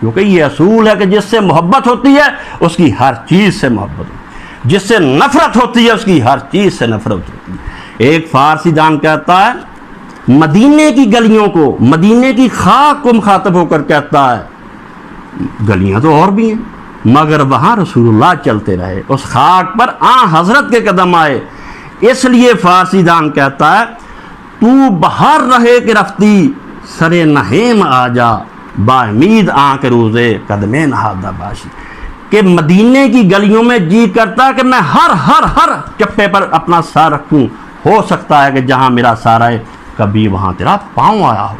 کیونکہ یہ اصول ہے کہ جس سے محبت ہوتی ہے اس کی ہر چیز سے محبت ہوتی ہے، جس سے نفرت ہوتی ہے اس کی ہر چیز سے نفرت ہوتی ہے۔ ایک فارسی دان کہتا ہے مدینے کی گلیوں کو، مدینے کی خاک کو مخاطب ہو کر کہتا ہے گلیاں تو اور بھی ہیں مگر وہاں رسول اللہ چلتے رہے، اس خاک پر حضرت کے قدم آئے۔ اس لیے فارسی دان کہتا ہے تو بہر رہے کہ رفتی سرے نہیم آ جا با امید آنکھ روزے قدمے نہادہ باشی، کہ مدینے کی گلیوں میں جی کرتا ہے کہ میں ہر ہر ہر چپے پر اپنا سر رکھوں، ہو سکتا ہے کہ جہاں میرا سر ہے کبھی وہاں تیرا پاؤں آیا ہو۔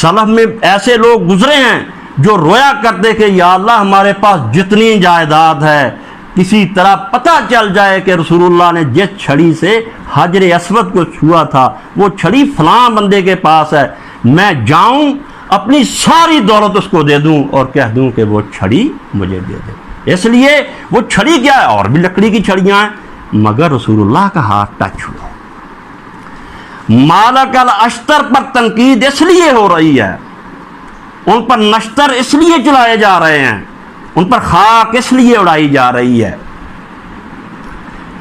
سلف میں ایسے لوگ گزرے ہیں جو رویا کرتے کہ یا اللہ ہمارے پاس جتنی جائیداد ہے کسی طرح پتہ چل جائے کہ رسول اللہ نے جس چھڑی سے حجر اسود کو چھوا تھا وہ چھڑی فلاں بندے کے پاس ہے، میں جاؤں اپنی ساری دولت اس کو دے دوں اور کہہ دوں کہ وہ چھڑی مجھے دے دے۔ اس لیے وہ چھڑی کیا ہے، اور بھی لکڑی کی چھڑیاں ہیں مگر رسول اللہ کا ہاتھ ٹچ ہوا۔ مالک الاشتر پر تنقید اس لیے ہو رہی ہے، ان پر نشتر اس لیے چلائے جا رہے ہیں، ان پر خاک اس لیے اڑائی جا رہی ہے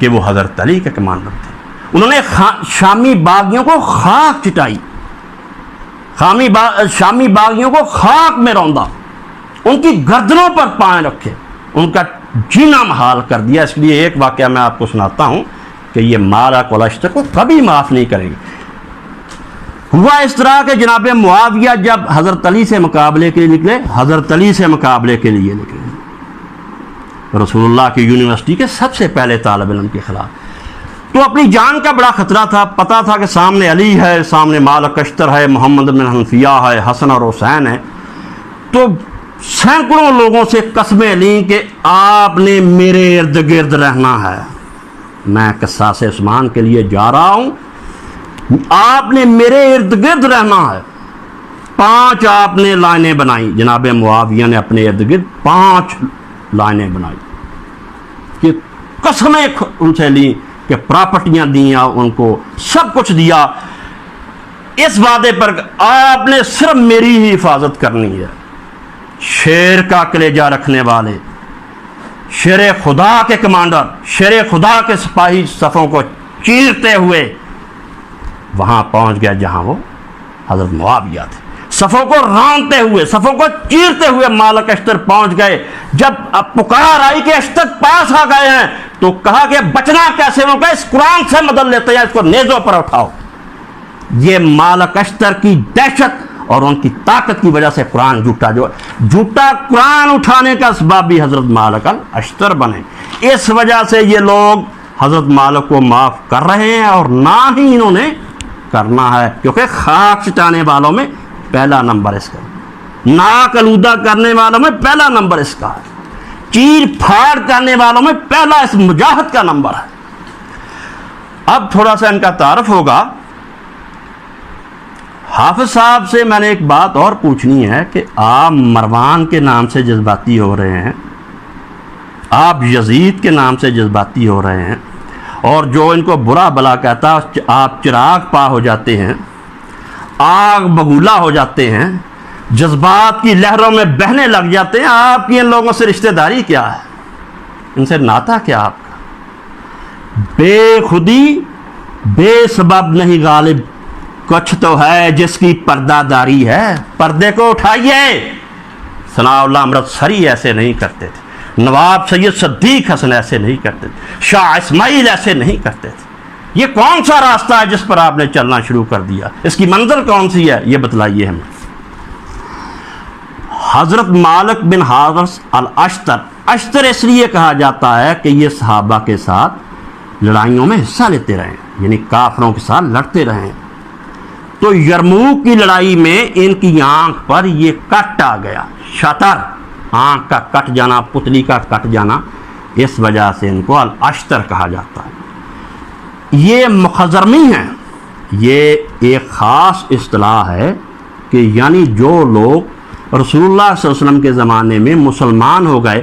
کہ وہ حضرت علی کے کمانڈر تھے۔ انہوں نے شامی باغیوں کو خاک چٹائی، شامی باغیوں کو خاک میں روندا، ان کی گردنوں پر پائیں رکھے، ان کا جینا محال کر دیا۔ اس لیے ایک واقعہ میں آپ کو سناتا ہوں کہ یہ مالک الاشتر کو کبھی معاف نہیں کریں گے۔ ہوا اس طرح کہ جناب معاویہ جب حضرت علی سے مقابلے کے لیے نکلے، حضرت علی سے مقابلے کے لیے نکلے رسول اللہ کی یونیورسٹی کے سب سے پہلے طالب علم کے خلاف، تو اپنی جان کا بڑا خطرہ تھا، پتا تھا کہ سامنے علی ہے، سامنے مالک اشتر ہے، محمد بن حنفیہ ہے، حسن اور حسین ہے، تو سینکڑوں لوگوں سے قسمیں لیں کہ آپ نے میرے ارد گرد رہنا ہے، میں قصاص عثمان کے لیے جا رہا ہوں، آپ نے میرے ارد گرد رہنا ہے۔ 5 آپ نے لائنیں بنائی، جناب معاویہ نے اپنے ارد گرد 5 لائنیں بنائی کہ قسمیں ان سے لیں کہ پراپرٹیاں دیا ان کو، سب کچھ دیا، اس وعدے پر آپ نے صرف میری ہی حفاظت کرنی ہے۔ شیر کا کلیجہ رکھنے والے، شیر خدا کے کمانڈر، شیر خدا کے سپاہی صفوں کو چیرتے ہوئے وہاں پہنچ گیا جہاں وہ حضرت معاویہ تھے، صفوں کو رانتے ہوئے، صفوں کو چیرتے ہوئے مالک اشتر پہنچ گئے۔ جب اب پکار آئی کہ اشتر پاس آ گئے ہیں تو کہا کہ بچنا کیسے، انہوں نے کہا اس قرآن سے مدد لیتے ہیں، اس کو نیزوں پر اٹھاؤ۔ یہ مالک اشتر کی دہشت اور ان کی طاقت کی وجہ سے قرآن جھوٹا قرآن اٹھانے کا اسباب بھی حضرت مالک الاشتر بنے۔ اس وجہ سے یہ لوگ حضرت مالک کو معاف کر رہے ہیں اور نہ ہی انہوں نے کرنا ہے، کیونکہ خاک چٹانے والوں میں پہلا نمبر اس کا، ناک آلودہ کرنے والوں میں پہلا نمبر اس کا ہے، چیر پھاڑ کرنے والوں میں پہلا اس مجاہد کا نمبر ہے۔ اب تھوڑا سا ان کا تعارف ہوگا۔ حافظ صاحب سے میں نے ایک بات اور پوچھنی ہے کہ آپ مروان کے نام سے جذباتی ہو رہے ہیں، آپ یزید کے نام سے جذباتی ہو رہے ہیں، اور جو ان کو برا بلا کہتا ہے آپ چراغ پا ہو جاتے ہیں، آگ بگولا ہو جاتے ہیں، جذبات کی لہروں میں بہنے لگ جاتے ہیں۔ آپ کی ان لوگوں سے رشتہ داری کیا ہے، ان سے ناتا کیا آپ کا؟ بے خودی بے سبب نہیں غالب، کچھ تو ہے جس کی پردہ داری ہے، پردے کو اٹھائیے۔ ثناء اللہ امرتسری ایسے نہیں کرتے تھے، نواب سید صدیق حسن ایسے نہیں کرتے تھے، شاہ اسماعیل ایسے نہیں کرتے تھے۔ یہ کون سا راستہ ہے جس پر آپ نے چلنا شروع کر دیا؟ اس کی منزل کون سی ہے یہ بتلائیے ہمیں۔ حضرت مالک بن حارث الاشتر، اشتر اس لیے کہا جاتا ہے کہ یہ صحابہ کے ساتھ لڑائیوں میں حصہ لیتے رہے، یعنی کافروں کے ساتھ لڑتے رہے۔ تو یرموک کی لڑائی میں ان کی آنکھ پر یہ کٹ آ گیا، شطر، آنکھ کا کٹ جانا، پتلی کا کٹ جانا، اس وجہ سے ان کو الاشتر کہا جاتا ہے۔ یہ مخزرمی ہے، یہ ایک خاص اصطلاح ہے کہ یعنی جو لوگ رسول اللہ صلی اللہ علیہ وسلم کے زمانے میں مسلمان ہو گئے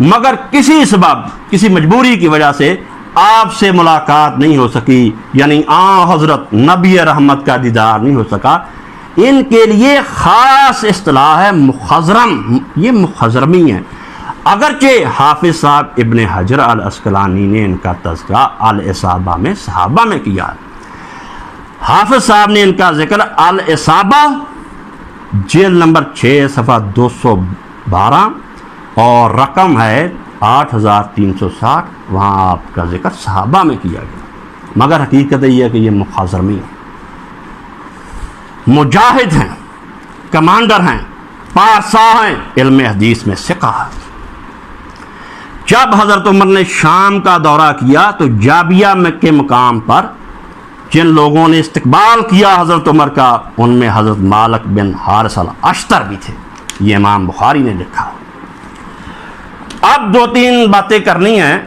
مگر کسی سبب، کسی مجبوری کی وجہ سے آپ سے ملاقات نہیں ہو سکی، یعنی حضرت نبی رحمت کا دیدار نہیں ہو سکا، ان کے لیے خاص اصطلاح ہے مخضرم، یہ مخضرمی ہے۔ اگرچہ حافظ صاحب ابن حجر العسقلانی نے ان کا تذکرہ الاصابہ میں صحابہ میں کیا ہے۔ حافظ صاحب نے ان کا ذکر الاصابہ جلد نمبر 6 صفحہ 212 اور رقم ہے 8360، وہاں آپ کا ذکر صحابہ میں کیا گیا، مگر حقیقت یہ ہے کہ یہ مخازرمی ہیں، مجاہد ہیں، کمانڈر ہیں، پارسا ہیں، علم حدیث میں ثقہ ہے۔ جب حضرت عمر نے شام کا دورہ کیا تو جابیہ کے مقام پر جن لوگوں نے استقبال کیا حضرت عمر کا، ان میں حضرت مالک بن حارث الاشتر بھی تھے، یہ امام بخاری نے لکھا۔ اب 2-3 باتیں کرنی ہیں۔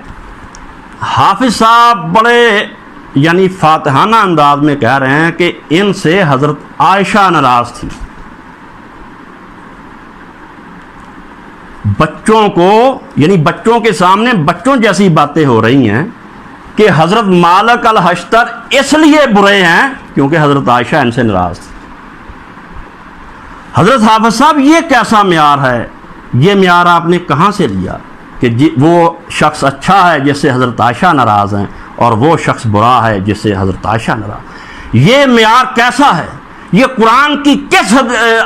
حافظ صاحب بڑے یعنی فاتحانہ انداز میں کہہ رہے ہیں کہ ان سے حضرت عائشہ ناراض تھی، بچوں کو یعنی بچوں کے سامنے بچوں جیسی باتیں ہو رہی ہیں کہ حضرت مالک الاشتر اس لیے برے ہیں کیونکہ حضرت عائشہ ان سے ناراض تھی۔ حضرت حافظ صاحب یہ کیسا معیار ہے، یہ معیار آپ نے کہاں سے لیا کہ وہ شخص اچھا ہے جس سے حضرت عائشہ ناراض ہیں اور وہ شخص برا ہے جس سے حضرت عائشہ ناراض؟ یہ معیار کیسا ہے؟ یہ قرآن کی کس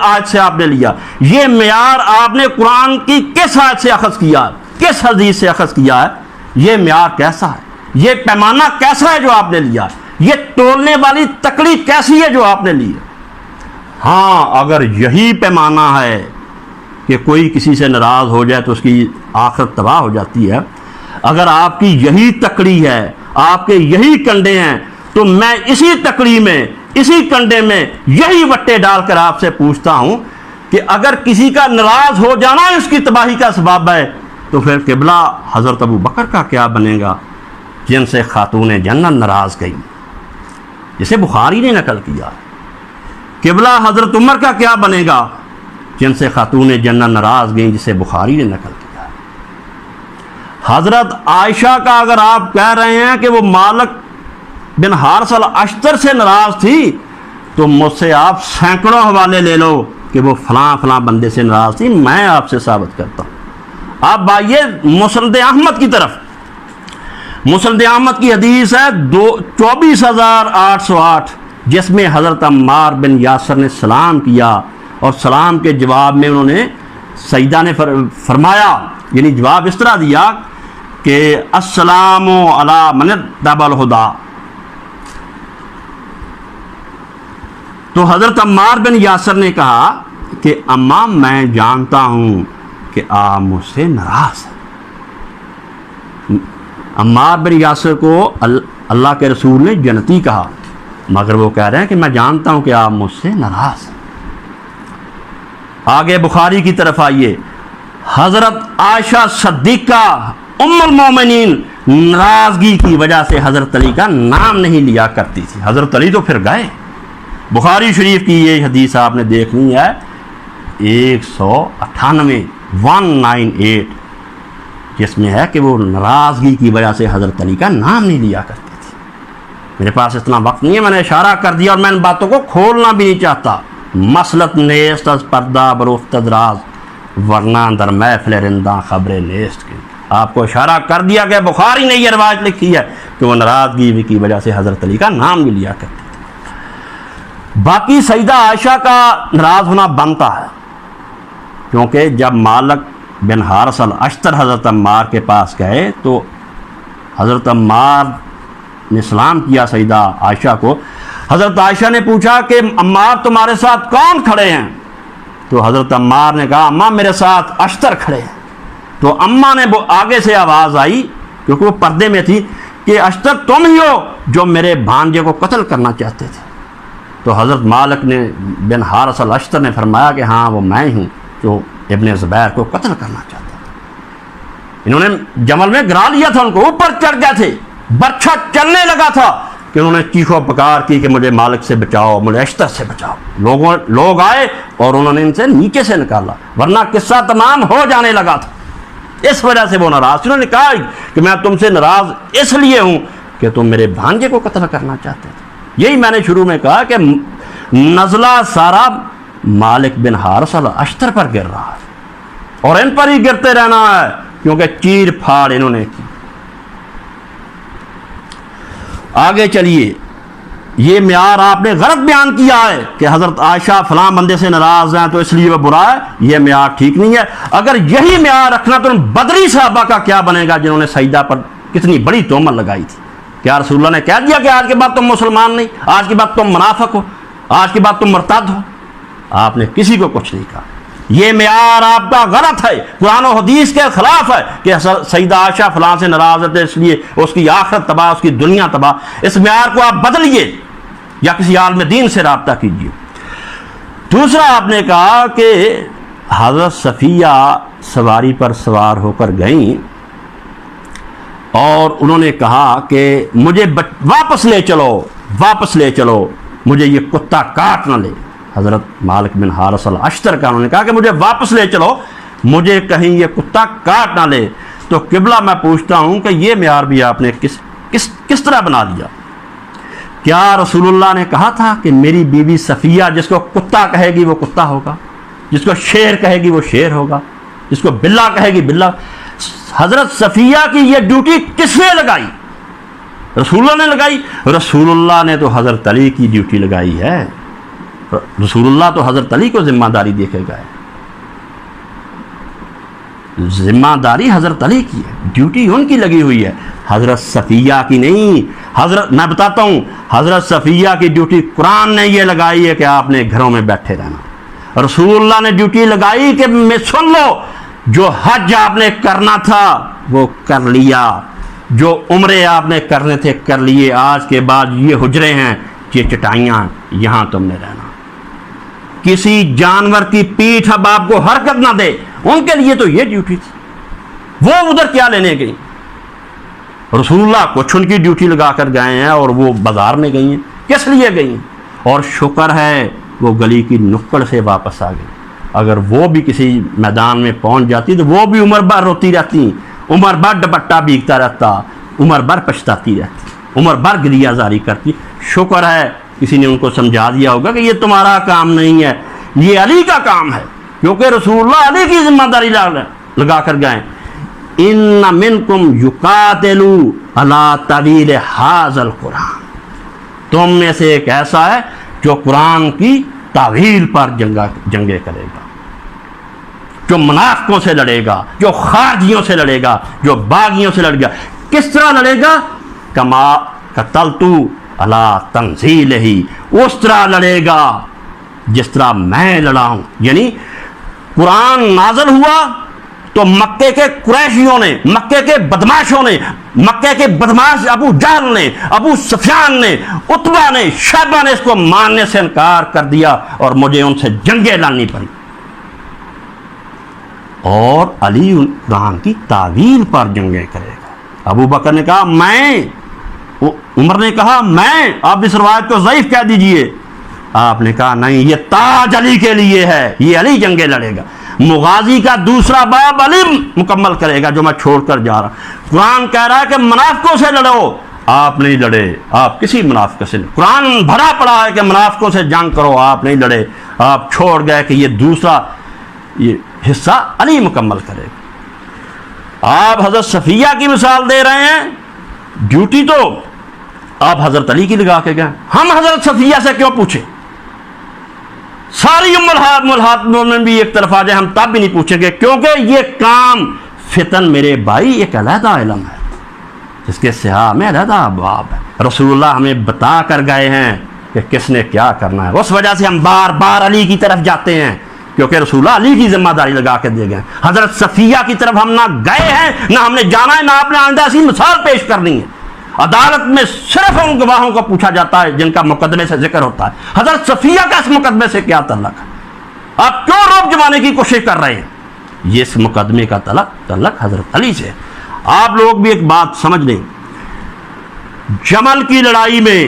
آیت سے آپ نے لیا؟ یہ معیار آپ نے قرآن کی کس آیت سے اخذ کیا، کس حدیث سے اخذ کیا ہے؟ یہ معیار کیسا ہے؟ یہ پیمانہ کیسا ہے جو آپ نے لیا؟ یہ تولنے والی تکڑی کیسی ہے جو آپ نے لی؟ ہاں، اگر یہی پیمانہ ہے کہ کوئی کسی سے ناراض ہو جائے تو اس کی آخرت تباہ ہو جاتی ہے، اگر آپ کی یہی تکڑی ہے، آپ کے یہی کنڈے ہیں، تو میں اسی تکڑی میں، اسی کنڈے میں یہی وٹے ڈال کر آپ سے پوچھتا ہوں کہ اگر کسی کا ناراض ہو جانا اس کی تباہی کا سبب ہے تو پھر قبلہ حضرت ابو بکر کا کیا بنے گا جن سے خاتون جنت ناراض گئی، جسے بخاری نے نقل کیا؟ قبلہ حضرت عمر کا کیا بنے گا جن سے خاتون جنت ناراض گئیں، جسے بخاری نے نقل کیا؟ حضرت عائشہ کا اگر آپ کہہ رہے ہیں کہ وہ مالک بن حارث الاشتر سے ناراض تھی تو مجھ سے آپ سینکڑوں حوالے لے لو کہ وہ فلاں فلاں بندے سے ناراض تھی، میں آپ سے ثابت کرتا ہوں۔ اب آئیے مسند احمد کی طرف۔ مسند احمد کی حدیث ہے 24,808، جس میں حضرت عمار بن یاسر نے سلام کیا اور سلام کے جواب میں انہوں نے سیدہ نے فرمایا، یعنی جواب اس طرح دیا کہ السلام علی من اتبع الہدی۔ تو حضرت عمار بن یاسر نے کہا کہ اماں میں جانتا ہوں کہ آپ مجھ سے ناراض ہیں۔ عمار بن یاسر کو اللہ کے رسول نے جنتی کہا، مگر وہ کہہ رہے ہیں کہ میں جانتا ہوں کہ آپ مجھ سے ناراض ہیں۔ آگے بخاری کی طرف آئیے۔ حضرت عائشہ صدیقہ ام المومنین ناراضگی کی وجہ سے حضرت علی کا نام نہیں لیا کرتی تھی، حضرت علی تو پھر گئے۔ بخاری شریف کی یہ حدیث آپ نے دیکھنی ہے 198 جس میں ہے کہ وہ ناراضگی کی وجہ سے حضرت علی کا نام نہیں لیا کرتی تھی۔ میرے پاس اتنا وقت نہیں ہے، میں نے اشارہ کر دیا اور میں ان باتوں کو کھولنا بھی نہیں چاہتا۔ مسلط نیست از پردہ بروفتد راز، ورنہ اندر محفل رنداں خبر نیست کی۔ آپ کو اشارہ کر دیا کہ بخاری نے یہ روایت لکھی ہے کہ وہ ناراضگی کی وجہ سے حضرت علی کا نام نہیں لیا کرتی تھی۔ باقی سیدہ عائشہ کا ناراض ہونا بنتا ہے، کیونکہ جب مالک بن حارث الاشتر حضرت عمار کے پاس گئے تو حضرت عمار نے سلام کیا سیدہ عائشہ کو۔ حضرت عائشہ نے پوچھا کہ عمار تمہارے ساتھ کون کھڑے ہیں؟ تو حضرت عمار نے کہا اماں میرے ساتھ اشتر کھڑے ہیں۔ تو اماں نے آگے سے آواز آئی کیونکہ وہ پردے میں تھی کہ اشتر تم ہی ہو جو میرے بھانجے کو قتل کرنا چاہتے تھے؟ تو حضرت مالک نے بن حارث الاشتر نے فرمایا کہ ہاں وہ میں ہوں جو ابن زبیر کو قتل کرنا چاہتا تھا۔ انہوں نے جمل میں گرا لیا تھا، ان کو اوپر چڑھ گئے تھے، برچھا چلنے لگا تھا کہ انہوں نے چیخ و پکار کی کہ مجھے مالک سے بچاؤ، مجھے اشتر سے بچاؤ۔ لوگ آئے اور انہوں نے ان سے نیچے سے نکالا، ورنہ قصہ تمام ہو جانے لگا تھا۔ اس وجہ سے وہ ناراض، انہوں نے کہا کہ میں تم سے ناراض اس لیے ہوں کہ تم میرے بھانجے کو قتل کرنا چاہتے تھے۔ یہی میں نے شروع میں کہا کہ نزلہ سارا مالک بن حارث الاشتر پر گر رہا ہے اور ان پر ہی گرتے رہنا ہے کیونکہ چیر پھاڑ انہوں نے کی۔ آگے چلیے، یہ معیار آپ نے غلط بیان کیا ہے کہ حضرت عائشہ فلاں بندے سے ناراض ہیں تو اس لیے وہ برا ہے، یہ معیار ٹھیک نہیں ہے۔ اگر یہی معیار رکھنا تو ان بدری صحابہ کا کیا بنے گا جنہوں نے سجدہ پر کتنی بڑی تہمت لگائی تھی۔ کیا رسول اللہ نے کہہ دیا کہ آج کے بعد تم مسلمان نہیں، آج کے بعد تم منافق ہو، آج کے بعد تم مرتد ہو؟ آپ نے کسی کو کچھ نہیں کہا۔ یہ معیار آپ کا غلط ہے، قرآن و حدیث کے خلاف ہے کہ سیدہ عائشہ فلاں سے ناراض ہے اس لیے اس کی آخرت تباہ، اس کی دنیا تباہ۔ اس معیار کو آپ بدلیے یا کسی عالم دین سے رابطہ کیجیے۔ دوسرا آپ نے کہا کہ حضرت صفیہ سواری پر سوار ہو کر گئیں اور انہوں نے کہا کہ مجھے واپس لے چلو، واپس لے چلو، مجھے یہ کتا کاٹ نہ لے۔ حضرت مالک بن حارث الاشتر کا انہوں نے کہا کہ مجھے واپس لے چلو، مجھے کہیں یہ کتا کاٹ نہ لے۔ تو قبلہ میں پوچھتا ہوں کہ یہ معیار بھی آپ نے کس طرح بنا دیا؟ کیا رسول اللہ نے کہا تھا کہ میری بیوی صفیہ جس کو کتا کہے گی وہ کتا ہوگا، جس کو شیر کہے گی وہ شیر ہوگا، جس کو بلا کہے گی بلا؟ حضرت صفیہ کی یہ ڈیوٹی کس نے لگائی؟ رسول اللہ نے لگائی؟ رسول اللہ نے تو حضرت علی کی ڈیوٹی لگائی ہے۔ رسول اللہ تو حضرت علی کو ذمہ داری دے کے گئے، ذمہ داری حضرت علی کی ہے، ڈیوٹی ان کی لگی ہوئی ہے، حضرت صفیہ کی نہیں۔ میں بتاتا ہوں، حضرت صفیہ کی ڈیوٹی قرآن نے یہ لگائی ہے کہ آپ نے گھروں میں بیٹھے رہنا۔ رسول اللہ نے ڈیوٹی لگائی کہ میں سن لو، جو حج آپ نے کرنا تھا وہ کر لیا، جو عمرے آپ نے کرنے تھے کر لیے، آج کے بعد یہ حجرے ہیں، یہ چٹائیاں، یہاں تم نے رہنا۔ کسی جانور کی پیٹھ اب آپ کو حرکت نہ دے، ان کے لیے تو یہ ڈیوٹی تھی، وہ ادھر کیا لینے گئی؟ رسول اللہ کچھ ان کی ڈیوٹی لگا کر گئے ہیں اور وہ بازار میں گئی ہیں، کس لیے گئی ہیں؟ اور شکر ہے وہ گلی کی نکڑ سے واپس آ گئی، اگر وہ بھی کسی میدان میں پہنچ جاتی تو وہ بھی عمر بھر روتی رہتی، عمر بھر دوپٹہ بھیگتا رہتا، عمر بھر پچھتاتی رہتی، عمر بھر گریہ زاری کرتی۔ شکر ہے کسی نے ان کو سمجھا دیا ہوگا کہ یہ تمہارا کام نہیں ہے، یہ علی کا کام ہے، کیونکہ رسول اللہ علی کی ذمہ داری لگا کر گئے۔ ان منکم یقاتلوا علی تعویل ھذا القرآن، تم میں سے ایک ایسا ہے جو قرآن کی تعویل پر جنگیں کرے گا، جو منافقوں سے لڑے گا، جو خارجیوں سے لڑے گا، جو باغیوں سے لڑے گا۔ کس طرح لڑے گا؟ کما قتلت علی تنزیلہ، اس طرح لڑے گا جس طرح میں لڑا ہوں۔ یعنی قرآن نازل ہوا تو مکے کے قریشیوں نے، مکے کے بدماشوں نے، مکے کے بدماش ابو جہل نے، ابو سفیان نے، عتبہ نے، شیبہ نے اس کو ماننے سے انکار کر دیا اور مجھے ان سے جنگیں لڑنی پڑی۔ اور علی قرآن کی تعویل پر جنگیں کرے گا۔ ابو بکر نے کہا میں، عمر نے کہا میں، آپ اس روایت کو ضعیف کہہ دیجئے۔ آپ نے کہا نہیں، یہ تاج علی کے لیے ہے، یہ علی جنگیں لڑے گا۔ مغازی کا دوسرا باب علی مکمل کرے گا جو میں چھوڑ کر جا رہا ہوں۔ قرآن کہہ رہا ہے کہ منافقوں سے لڑو، آپ نہیں لڑے، آپ کسی منافق سے نہیں۔ قرآن بھرا پڑا ہے کہ منافقوں سے جنگ کرو، آپ نہیں لڑے، آپ چھوڑ گئے کہ یہ دوسرا یہ حصہ علی مکمل کرے گا۔ آپ حضرت صفیہ کی مثال دے رہے ہیں، ڈیوٹی تو آپ حضرت علی کی لگا کے گئے، ہم حضرت صفیہ سے کیوں پوچھیں؟ ساری ملحات میں بھی ایک طرف آ جائے ہم تب بھی نہیں پوچھیں گے، کیونکہ یہ کام فتن میرے بھائی ایک علیحدہ علم ہے جس کے سیاہ میں علیحدہ ابواب ہے۔ رسول اللہ ہمیں بتا کر گئے ہیں کہ کس نے کیا کرنا ہے، اس وجہ سے ہم بار بار علی کی طرف جاتے ہیں، کیونکہ رسول اللہ علی کی ذمہ داری لگا کے دے گئے۔ حضرت صفیہ کی طرف ہم نہ گئے ہیں، نہ ہم نے جانا ہے، نہ آپ نے آئندہ ایسی مثال پیش کرنی ہے۔ عدالت میں صرف ان گواہوں کو پوچھا جاتا ہے جن کا مقدمے سے ذکر ہوتا ہے۔ حضرت صفیہ کا اس مقدمے سے کیا تعلق ہے؟ آپ کیوں روک جمانے کی کوشش کر رہے ہیں؟ یہ اس مقدمے کا تعلق حضرت علی سے۔ آپ لوگ بھی ایک بات سمجھ لیں، جمل کی لڑائی میں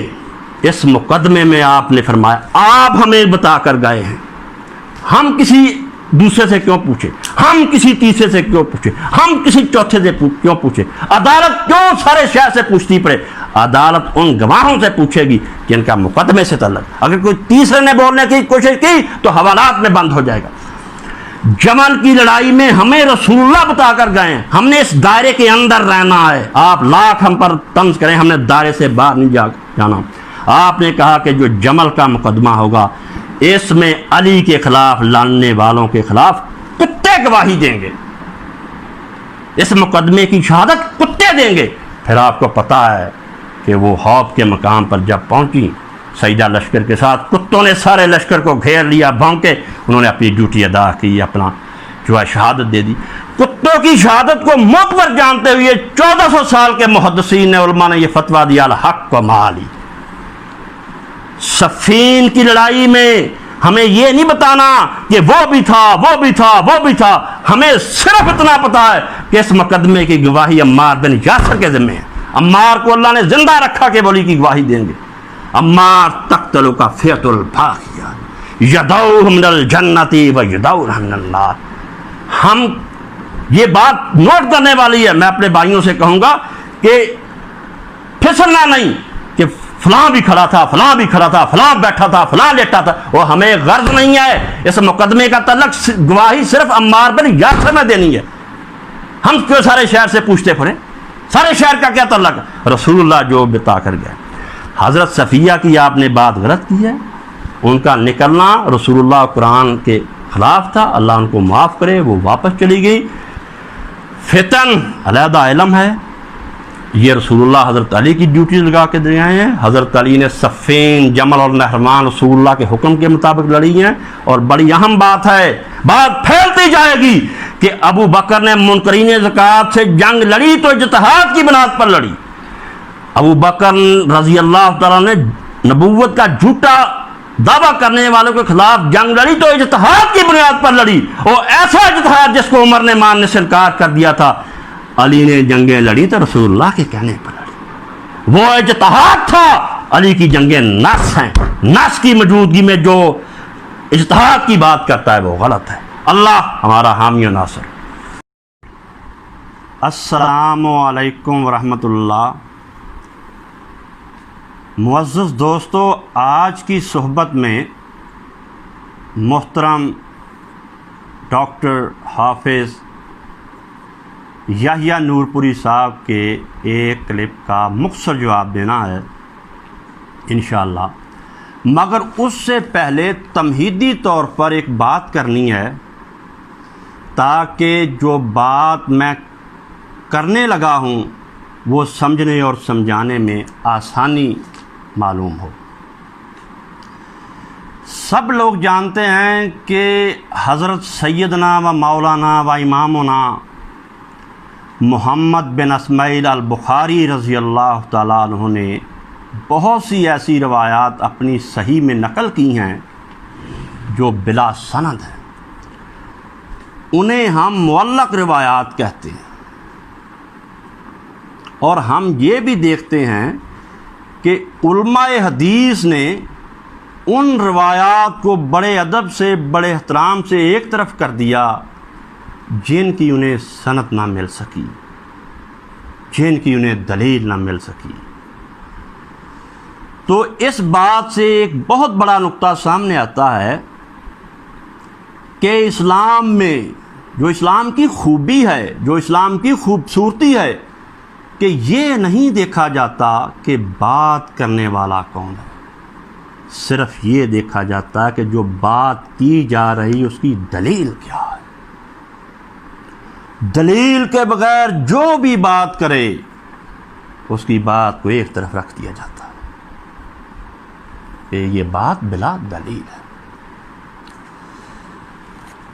اس مقدمے میں آپ نے فرمایا، آپ ہمیں بتا کر گئے ہیں، ہم کسی دوسرے سے کیوں پوچھے، ہم کسی تیسرے سے کیوں پوچھے، ہم کسی چوتھے سے کیوں پوچھے، عدالت کیوں سارے شہر سے پوچھتی پڑے؟ عدالت ان گواہوں سے پوچھے گی جن کا مقدمے سے تعلق، اگر کوئی تیسرے نے بولنے کی کوشش کی تو حوالات میں بند ہو جائے گا۔ جمل کی لڑائی میں ہمیں رسول اللہ بتا کر گئے ہیں، ہم نے اس دائرے کے اندر رہنا ہے، آپ لاکھ ہم پر طنز کریں، ہم نے دائرے سے باہر نہیں جانا۔ آپ نے کہا کہ جو جمل کا مقدمہ ہوگا اس میں علی کے خلاف لڑنے والوں کے خلاف کتے گواہی دیں گے، اس مقدمے کی شہادت کتے دیں گے۔ پھر آپ کو پتا ہے کہ وہ حوض کے مقام پر جب پہنچی سیدہ لشکر کے ساتھ، کتوں نے سارے لشکر کو گھیر لیا، بھونکے، انہوں نے اپنی ڈیوٹی ادا کی، اپنا جو ہے شہادت دے دی۔ کتوں کی شہادت کو معتبر جانتے ہوئے 1400 سال کے محدثین نے، علماء نے یہ فتویٰ دیا الحق و مالی۔ صفین کی لڑائی میں ہمیں یہ نہیں بتانا کہ وہ بھی تھا، وہ بھی تھا، وہ بھی تھا، ہمیں صرف اتنا پتا ہے کہ اس مقدمے کی گواہی عمار بن یاسر کے ذمہ ہے۔ عمار کو اللہ نے زندہ رکھا کہ ولی کی گواہی دیں گے۔ عمار تقتل کا فیت الباغیہ یدعوہ من الجنت و یدعوہ من النار۔ ہم یہ بات نوٹ کرنے والی ہے، میں اپنے بھائیوں سے کہوں گا کہ پھسلنا نہیں کہ فلاں بھی کھڑا تھا، فلاں بھی کھڑا تھا، فلاں بیٹھا تھا، فلاں لیٹا تھا، وہ ہمیں غرض نہیں ہے اس مقدمے کا تعلق گواہی صرف عمار بن یاسر میں دینی ہے۔ ہم کیوں سارے شہر سے پوچھتے پھریں؟ سارے شہر کا کیا تعلق؟ رسول اللہ جو بتا کر گئے۔ حضرت صفیہ کی آپ نے بات غلط کی ہے، ان کا نکلنا رسول اللہ قرآن کے خلاف تھا، اللہ ان کو معاف کرے، وہ واپس چلی گئی۔ فتن علیحدہ علم ہے، یہ رسول اللہ حضرت علی کی ڈیوٹی لگا کے دے آئے ہیں۔ حضرت علی نے صفین، جمل اور نہروان رسول اللہ کے حکم کے مطابق لڑی ہیں، اور بڑی اہم بات ہے، بات پھیلتی جائے گی کہ ابو بکر نے منکرین زکوٰۃ سے جنگ لڑی تو اجتہاد کی بنیاد پر لڑی۔ ابو بکر رضی اللہ تعالیٰ نے نبوت کا جھوٹا دعویٰ کرنے والوں کے خلاف جنگ لڑی تو اجتہاد کی بنیاد پر لڑی، اور ایسا اجتہاد جس کو عمر نے ماننے سے انکار کر دیا تھا۔ علی نے جنگیں لڑی تو رسول اللہ کے کہنے پر لڑی، وہ اجتہاد تھا۔ علی کی جنگیں نص ہیں، نص کی موجودگی میں جو اجتہاد کی بات کرتا ہے وہ غلط ہے۔ اللہ ہمارا حامی و ناصر۔ السلام علیکم ورحمۃ اللہ۔ معزز دوستو، آج کی صحبت میں محترم ڈاکٹر حافظ یحییٰ نور پوری صاحب کے ایک کلپ کا مختصر جواب دینا ہے انشاءاللہ، مگر اس سے پہلے تمہیدی طور پر ایک بات کرنی ہے تاکہ جو بات میں کرنے لگا ہوں وہ سمجھنے اور سمجھانے میں آسانی معلوم ہو۔ سب لوگ جانتے ہیں کہ حضرت سیدنا و مولانا و امامنا محمد بن اسماعیل البخاری رضی اللہ تعالیٰ عنہ نے بہت سی ایسی روایات اپنی صحیح میں نقل کی ہیں جو بلا سند ہیں، انہیں ہم معلق روایات کہتے ہیں۔ اور ہم یہ بھی دیکھتے ہیں کہ علماء حدیث نے ان روایات کو بڑے ادب سے، بڑے احترام سے ایک طرف کر دیا جن کی انہیں سند نہ مل سکی، جن کی انہیں دلیل نہ مل سکی۔ تو اس بات سے ایک بہت بڑا نقطہ سامنے آتا ہے کہ اسلام میں جو اسلام کی خوبی ہے، جو اسلام کی خوبصورتی ہے، کہ یہ نہیں دیکھا جاتا کہ بات کرنے والا کون ہے، صرف یہ دیکھا جاتا ہے کہ جو بات کی جا رہی اس کی دلیل کیا ہے۔ دلیل کے بغیر جو بھی بات کرے اس کی بات کو ایک طرف رکھ دیا جاتا ہے کہ یہ بات بلا دلیل ہے۔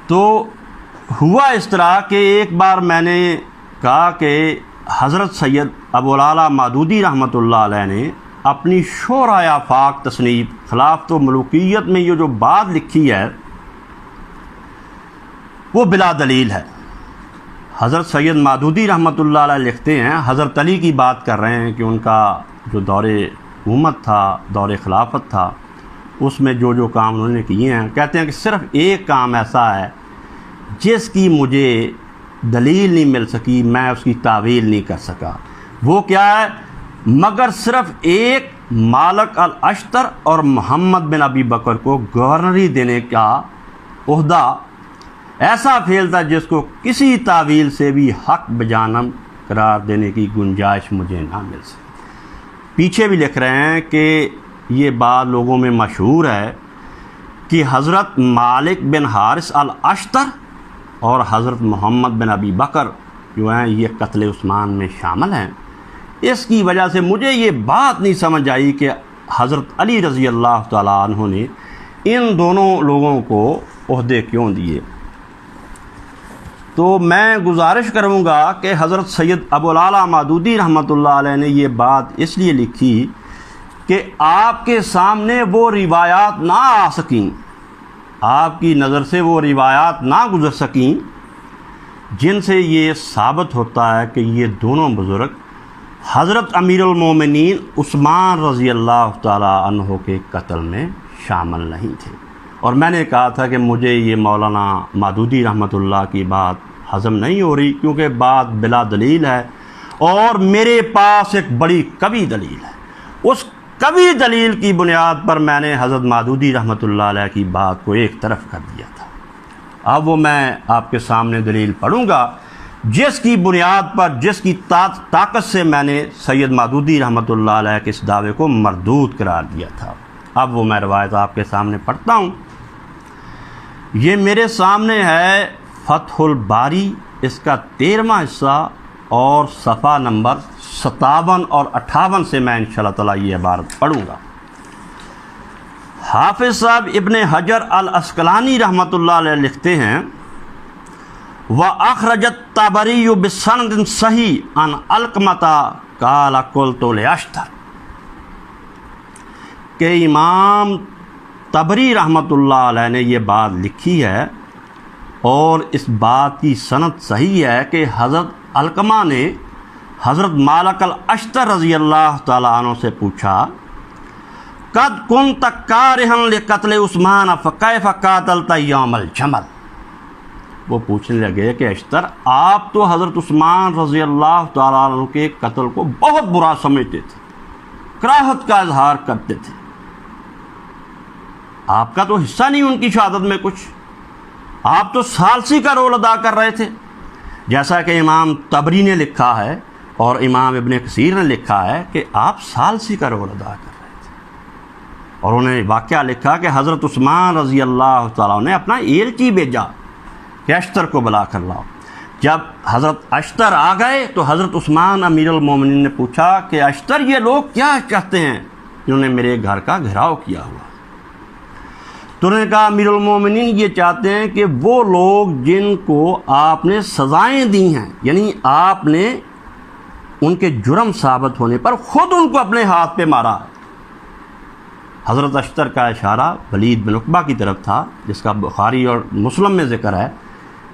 تو ہوا اس طرح کہ ایک بار میں نے کہا کہ حضرت سید ابو العالیٰ مودودی رحمۃ اللہ علیہ نے اپنی شورائے آفاق تصنیف خلافت و ملوکیت میں یہ جو بات لکھی ہے وہ بلا دلیل ہے۔ حضرت سید مودودی رحمۃ اللہ علیہ لکھتے ہیں، حضرت علی کی بات کر رہے ہیں کہ ان کا جو دور حکومت تھا، دور خلافت تھا، اس میں جو جو کام انہوں نے کیے ہیں، کہتے ہیں کہ صرف ایک کام ایسا ہے جس کی مجھے دلیل نہیں مل سکی، میں اس کی تعویل نہیں کر سکا۔ وہ کیا ہے مگر صرف ایک مالک الاشتر اور محمد بن ابی بکر کو گورنری دینے کا عہدہ ایسا فعل تھا جس کو کسی تعویل سے بھی حق بجانب قرار دینے کی گنجائش مجھے نہ مل سکی۔ پیچھے بھی لکھ رہے ہیں کہ یہ بات لوگوں میں مشہور ہے کہ حضرت مالک بن حارث الاشتر اور حضرت محمد بن ابی بکر جو ہیں یہ قتل عثمان میں شامل ہیں۔ اس کی وجہ سے مجھے یہ بات نہیں سمجھ آئی کہ حضرت علی رضی اللہ تعالیٰ عنہ نے ان دونوں لوگوں کو عہدے کیوں دیے۔ تو میں گزارش کروں گا کہ حضرت سید ابو العالیٰ مودودی رحمۃ اللہ علیہ نے یہ بات اس لیے لکھی کہ آپ کے سامنے وہ روایات نہ آ سکیں، آپ کی نظر سے وہ روایات نہ گزر سکیں جن سے یہ ثابت ہوتا ہے کہ یہ دونوں بزرگ حضرت امیر المومنین عثمان رضی اللہ تعالیٰ عنہ کے قتل میں شامل نہیں تھے۔ اور میں نے کہا تھا کہ مجھے یہ مولانا مودودی رحمۃ اللہ کی بات ہضم نہیں ہو رہی، کیونکہ بات بلا دلیل ہے اور میرے پاس ایک بڑی قوی دلیل ہے۔ اس قوی دلیل کی بنیاد پر میں نے حضرت مودودی رحمۃ اللہ علیہ کی بات کو ایک طرف کر دیا تھا۔ اب وہ میں آپ کے سامنے دلیل پڑھوں گا جس کی بنیاد پر، جس کی طاقت سے میں نے سید مودودی رحمۃ اللہ علیہ کے اس دعوے کو مردود قرار دیا تھا۔ اب وہ میں روایت آپ کے سامنے پڑھتا ہوں۔ یہ میرے سامنے ہے فتح الباری، اس کا 13واں حصہ اور صفحہ نمبر 57 اور 58 سے میں انشاءاللہ تعالی یہ عبارت پڑھوں گا۔ حافظ صاحب ابن حجر العسقلانی رحمۃ اللہ علیہ لکھتے ہیں وَأَخْرَجَ الطَّبَرِيُّ بِسَنْدٍ صَحِيحٍ عن علقمة قال قلت لأشتر، کہ امام طبری رحمۃ اللہ علیہ نے یہ بات لکھی ہے اور اس بات کی سند صحیح ہے کہ حضرت علقمہ نے حضرت مالک الاشتر رضی اللہ تعالیٰ عنہ سے پوچھا قد كنت كارها لقتل عثمان فكيف قاتلت يوم الجمل۔ وہ پوچھنے لگے کہ اشتر، آپ تو حضرت عثمان رضی اللہ تعالیٰ عنہ کے قتل کو بہت برا سمجھتے تھے، کراہت کا اظہار کرتے تھے، آپ کا تو حصہ نہیں ان کی شہادت میں کچھ، آپ تو ثالثی کا رول ادا کر رہے تھے۔ جیسا کہ امام طبری نے لکھا ہے اور امام ابن کثیر نے لکھا ہے کہ آپ ثالثی کا رول ادا کر رہے تھے، اور انہوں نے واقعہ لکھا کہ حضرت عثمان رضی اللہ تعالیٰ نے اپنا ایلچی بھیجا کہ اشتر کو بلا کر لاؤ۔ جب حضرت اشتر آ گئے تو حضرت عثمان امیر المومنین نے پوچھا کہ اشتر، یہ لوگ کیا چاہتے ہیں جنہوں نے میرے گھر کا گھیراؤ کیا ہوا؟ تو انہوں نے کہا امیر المومنین یہ چاہتے ہیں کہ وہ لوگ جن کو آپ نے سزائیں دی ہیں، یعنی آپ نے ان کے جرم ثابت ہونے پر خود ان کو اپنے ہاتھ پہ مارا۔ حضرت اشتر کا اشارہ ولید بن عقبہ کی طرف تھا، جس کا بخاری اور مسلم میں ذکر ہے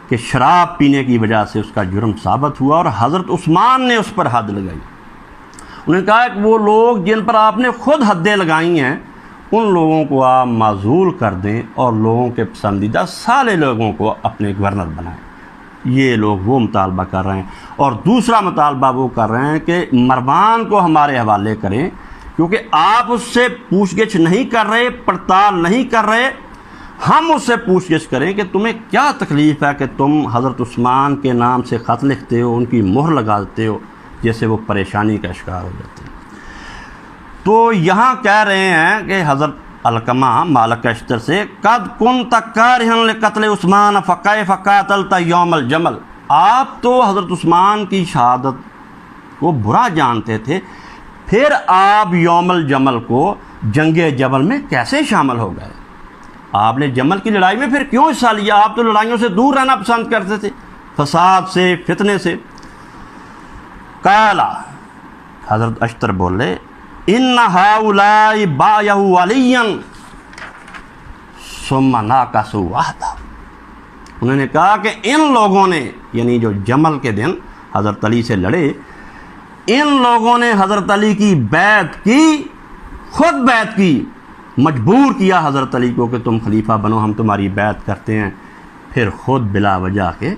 کہ شراب پینے کی وجہ سے اس کا جرم ثابت ہوا اور حضرت عثمان نے اس پر حد لگائی۔ انہوں نے کہا کہ وہ لوگ جن پر آپ نے خود حدیں لگائی ہیں ان لوگوں کو آپ معزول کر دیں اور لوگوں کے پسندیدہ سالے لوگوں کو اپنے گورنر بنائیں۔ یہ لوگ وہ مطالبہ کر رہے ہیں، اور دوسرا مطالبہ وہ کر رہے ہیں کہ مروان کو ہمارے حوالے کریں، کیونکہ آپ اس سے پوچھ گچھ نہیں کر رہے، پڑتال نہیں کر رہے، ہم اس سے پوچھ گچھ کریں کہ تمہیں کیا تکلیف ہے کہ تم حضرت عثمان کے نام سے خط لکھتے ہو، ان کی مہر لگا دیتے ہو، جیسے وہ پریشانی کا شکار ہو جاتے ہیں۔ تو یہاں کہہ رہے ہیں کہ حضرت علقمہ مالک اشتر سے قد كنت كارها لقتل عثمان فكيف قاتلت يوم الجمل، آپ تو حضرت عثمان کی شہادت کو برا جانتے تھے، پھر آپ یوم الجمل کو جنگ جمل میں کیسے شامل ہو گئے؟ آپ نے جمل کی لڑائی میں پھر کیوں حصہ لیا؟ آپ تو لڑائیوں سے دور رہنا پسند کرتے تھے، فساد سے، فتنے سے۔ قالا، حضرت اشتر بولے ان هؤلاء بايعوا عليا ثم ناقصوا عهدا، انہوں نے کہا کہ ان لوگوں نے، یعنی جو جمل کے دن حضرت علی سے لڑے، ان لوگوں نے حضرت علی کی بیعت کی، خود بیعت کی، مجبور کیا حضرت علی کو کہ تم خلیفہ بنو، ہم تمہاری بیعت کرتے ہیں، پھر خود بلا وجہ کے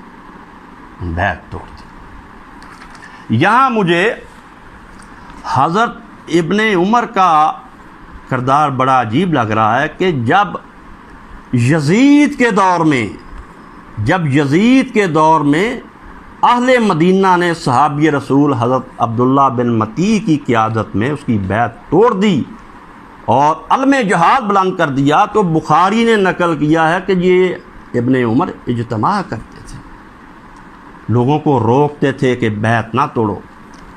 بیعت توڑ دی۔ یہاں مجھے حضرت ابن عمر کا کردار بڑا عجیب لگ رہا ہے کہ جب یزید کے دور میں اہل مدینہ نے صحابی رسول حضرت عبداللہ بن متی کی قیادت میں اس کی بیعت توڑ دی اور علم جہاد بلند کر دیا، تو بخاری نے نقل کیا ہے کہ یہ ابن عمر اجتماع کرتے تھے، لوگوں کو روکتے تھے کہ بیعت نہ توڑو،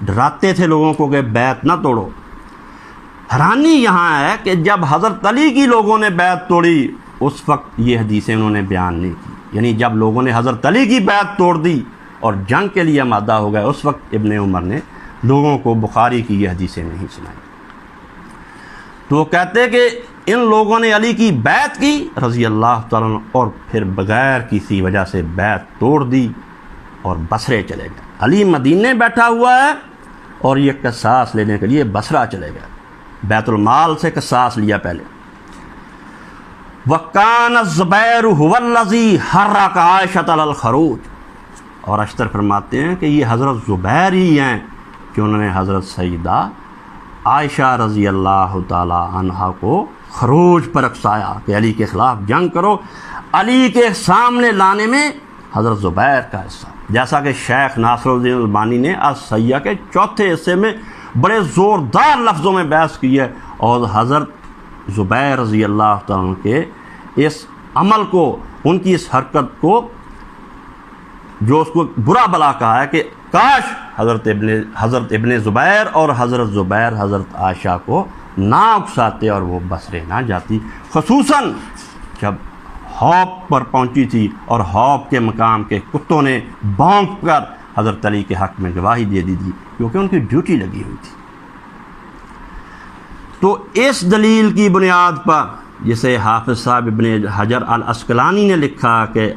ڈراتے تھے لوگوں کو کہ بیعت نہ توڑو۔ حیرانی یہاں ہے کہ جب حضرت علی کی لوگوں نے بیعت توڑی اس وقت یہ حدیثیں انہوں نے بیان نہیں کی، یعنی جب لوگوں نے حضرت علی کی بیعت توڑ دی اور جنگ کے لیے آمادہ ہو گئے اس وقت ابن عمر نے لوگوں کو بخاری کی یہ حدیثیں نہیں سنائیں۔ تو وہ کہتے کہ ان لوگوں نے علی کی بیعت کی رضی اللہ تعالیٰ عنہ، اور پھر بغیر کسی وجہ سے بیعت توڑ دی اور بصرے چلے گئے۔ علی مدینے بیٹھا ہوا ہے اور یہ قصاص لینے کے لیے بصرہ چلے گئے، بیت المال سے قصاص لیا پہلے۔ وَكَانَ الزُّبَيْرُ هُوَ الَّذِي حَرَّكَ عَائِشَةَ عَلَى الْخُرُوجِ، اور اشتر فرماتے ہیں کہ یہ حضرت زبیر ہی ہیں کہ انہوں نے حضرت سیدہ عائشہ رضی اللہ تعالی عنہا کو خروج پر اکسایا کہ علی کے خلاف جنگ کرو۔ علی کے سامنے لانے میں حضرت زبیر کا حصہ، جیسا کہ شیخ ناصر الدین البانی نے السیہ کے چوتھے حصے میں بڑے زوردار لفظوں میں بحث کی ہے، اور حضرت زبیر رضی اللہ تعالیٰ عنہ کے اس عمل کو، ان کی اس حرکت کو جو اس کو برا بلا کہا ہے کہ کاش حضرت ابن زبیر اور حضرت زبیر حضرت عائشہ کو نہ اکساتے اور وہ بصرے نہ جاتی، خصوصاً جب حوض پر پہنچی تھی اور حوض کے مقام کے کتوں نے بھونک کر حضرت علی کے حق میں گواہی دے دی تھی، کیونکہ ان کی ڈیوٹی لگی ہوئی تھی۔ تو اس دلیل کی بنیاد پر جسے حافظ صاحب ابن حجر العسقلانی نے لکھا کہ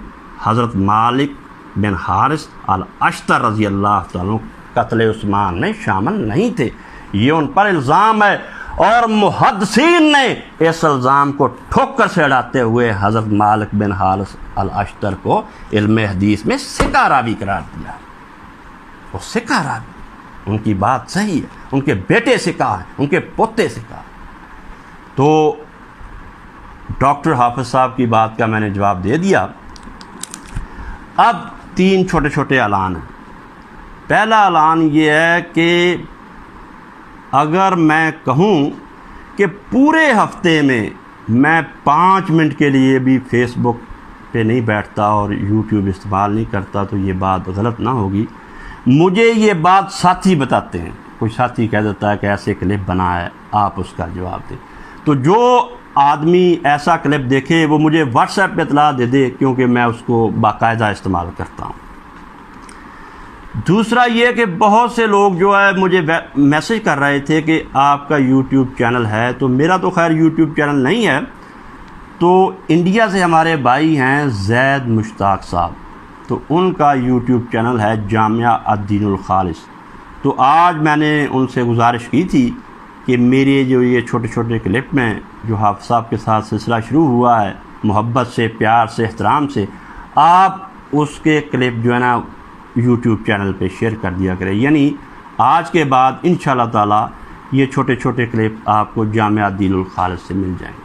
حضرت مالک بن حارث الاشتر رضی اللہ تعالیٰ قتل عثمان میں شامل نہیں تھے، یہ ان پر الزام ہے، اور محدثین نے اس الزام کو ٹھوکر سے اڑاتے ہوئے حضرت مالک بن حارث الاشتر کو علم حدیث میں ثقہ راوی قرار دیا۔ وہ ثقہ راوی، ان کی بات صحیح ہے، ان کے بیٹے ثقہ ہیں، ان کے پوتے ثقہ ہیں۔ تو ڈاکٹر حافظ صاحب کی بات کا میں نے جواب دے دیا۔ اب 3 چھوٹے چھوٹے اعلان ہیں۔ پہلا اعلان یہ ہے کہ اگر میں کہوں کہ پورے ہفتے میں 5 منٹ کے لیے بھی فیس بک پہ نہیں بیٹھتا اور یوٹیوب استعمال نہیں کرتا تو یہ بات غلط نہ ہوگی۔ مجھے یہ بات ساتھی بتاتے ہیں، کوئی ساتھی کہہ دیتا ہے کہ ایسے کلپ بنا ہے، آپ اس کا جواب دیں۔ تو جو آدمی ایسا کلپ دیکھے وہ مجھے واٹس ایپ پہ اطلاع دے دے، کیونکہ میں اس کو باقاعدہ استعمال کرتا ہوں۔ دوسرا یہ کہ بہت سے لوگ جو ہے مجھے میسج کر رہے تھے کہ آپ کا یوٹیوب چینل ہے، تو میرا تو خیر یوٹیوب چینل نہیں ہے، تو انڈیا سے ہمارے بھائی ہیں زید مشتاق صاحب، تو ان کا یوٹیوب چینل ہے جامعہ الدین الخالص۔ تو آج میں نے ان سے گزارش کی تھی کہ میرے جو یہ چھوٹے چھوٹے کلپ میں جو حافظ صاحب کے ساتھ سلسلہ شروع ہوا ہے محبت سے، پیار سے، احترام سے، آپ اس کے کلپ جو ہے نا یوٹیوب چینل پہ شیئر کر دیا کریں، یعنی آج کے بعد انشاءاللہ تعالی یہ چھوٹے چھوٹے کلپ آپ کو جامعہ الدین الخالص سے مل جائیں۔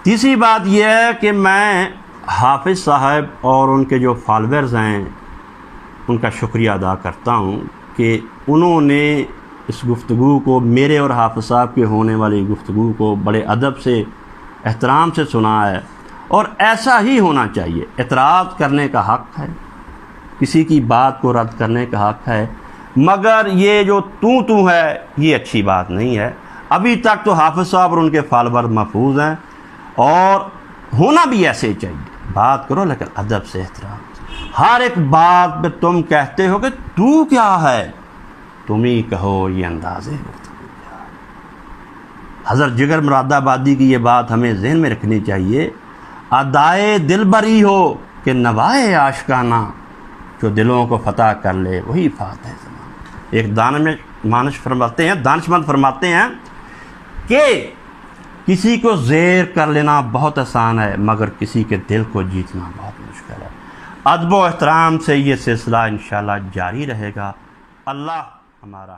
تیسری بات یہ ہے کہ میں حافظ صاحب اور ان کے جو فالوورز ہیں ان کا شکریہ ادا کرتا ہوں کہ انہوں نے اس گفتگو کو، میرے اور حافظ صاحب کے ہونے والی گفتگو کو بڑے ادب سے، احترام سے سنا ہے، اور ایسا ہی ہونا چاہیے۔ اعتراض کرنے کا حق ہے، کسی کی بات کو رد کرنے کا حق ہے، مگر یہ جو تو ہے یہ اچھی بات نہیں ہے۔ ابھی تک تو حافظ صاحب اور ان کے فالوور محفوظ ہیں، اور ہونا بھی ایسے چاہیے، بات کرو لیکن ادب سے، احترام سے۔ ہر ایک بات پہ تم کہتے ہو کہ تو کیا ہے، تم ہی کہو یہ انداز گفتگو کیا ہے۔ حضرت جگر مراد آبادی کی یہ بات ہمیں ذہن میں رکھنی چاہیے، ادائے دل بری ہو کہ نوائے عاشقانہ، جو دلوں کو فتح کر لے وہی فاتح زمانہ۔ ایک دانش مند فرماتے ہیں کہ کسی کو زیر کر لینا بہت آسان ہے، مگر کسی کے دل کو جیتنا بہت مشکل ہے۔ ادب و احترام سے یہ سلسلہ انشاءاللہ جاری رہے گا۔ اللہ ہمارا